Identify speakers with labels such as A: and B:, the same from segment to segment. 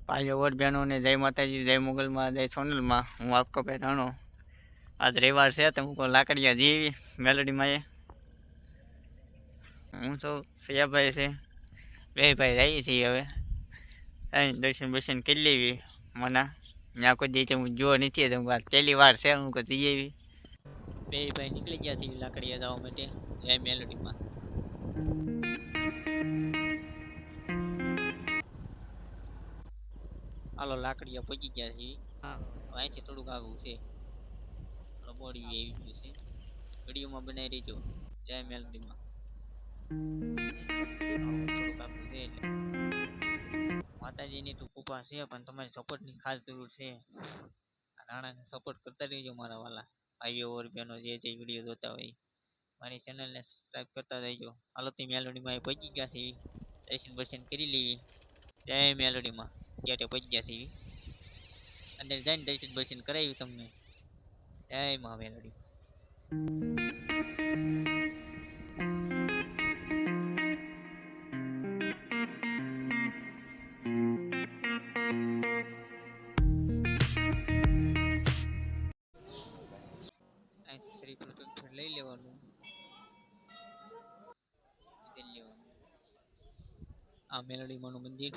A: भाइयों और बहनों ने जय माता जी, जय मुगल माँ, जय सोनल माँ। हूँ आपको पहचानो। आज रविवार से तुमको लाकड़िया जी मेलोडी में हूँ तो सिया भाई से બે ભાઈ જઈએ છીએ હવે અહીં દર્શન બર્શન કરી લેવી મને ત્યાં કોઈ દી હું જો નથી તો પહેલી વાર છે હું કોઈ જઈ એવી બે ભાઈ નીકળી ગયા છીએ લાકડીયા જવા માટે જય મેલોડીમાં હાલો લાકડીયા પહોંચી ગયા છીએ અહીંથી થોડુંક આગું છે બોડી આવી ગયું છે ઘડીઓમાં બનાવી રહીજો જય મેલોડીમાં થોડુંક આગું છે એટલે માતાજીની તો કૃપા છે પણ તમારી સપોર્ટની ખાસ જરૂર છે નાણાને સપોર્ટ કરતા રહેજો મારા વાલા ભાઈઓ ઓર બહેનો જે વિડીયો જોતા હોય મારી ચેનલને સબસ્ક્રાઇબ કરતા રહેજો હાલો તે મેલોડીમાં પહોંચી ગયા છે દર્શન બર્શન કરી લેવી જય મેલોડીમાં ગેટે પહોંચી ગયા છે અંદર જઈને દર્શન બર્શન કરાવ્યું તમને જય મા મેલોડી લઈ લેવાનું આ મેલોડીમાં નું મંદિર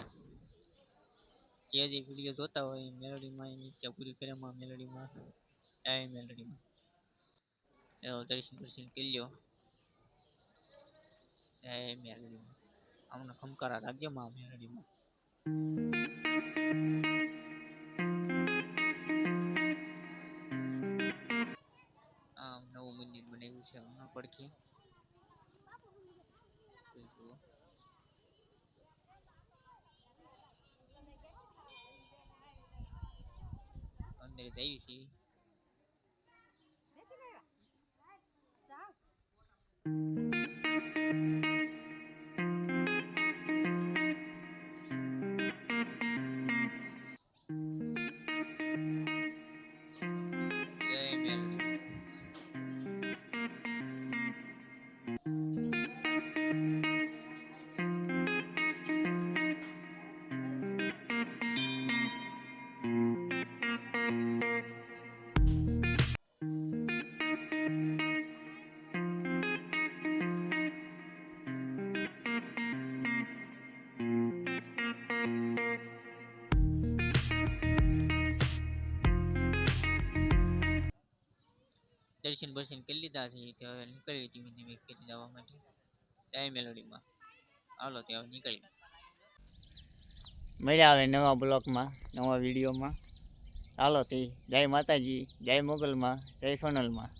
A: જે વિડીયો જોતા હોય મેલોડીમાં એની ઈચ્છા પૂરી કરે માં મેલોડીમાં જય મેલોડીમાં દર્શન દર્શન કરી લ્યો જય મેલોડીમાં અમને ખમકારા રાખજો માં મેલોડીમાં નવું મંદિર બનાવ્યું છે હમણાં પડખે અંદર જઈએ છીએ દર્શન બર્શન કરી લીધા છે તો હવે નીકળી ધીમે ધીમે ખેતી જવા માટે જય મેલોડીમાં હાલો ત્યાં નીકળી મળ્યા આવે નવા બ્લોગમાં નવા વિડીયોમાં હાલો તે જય માતાજી જય મોગલમાં જય સોનલમાં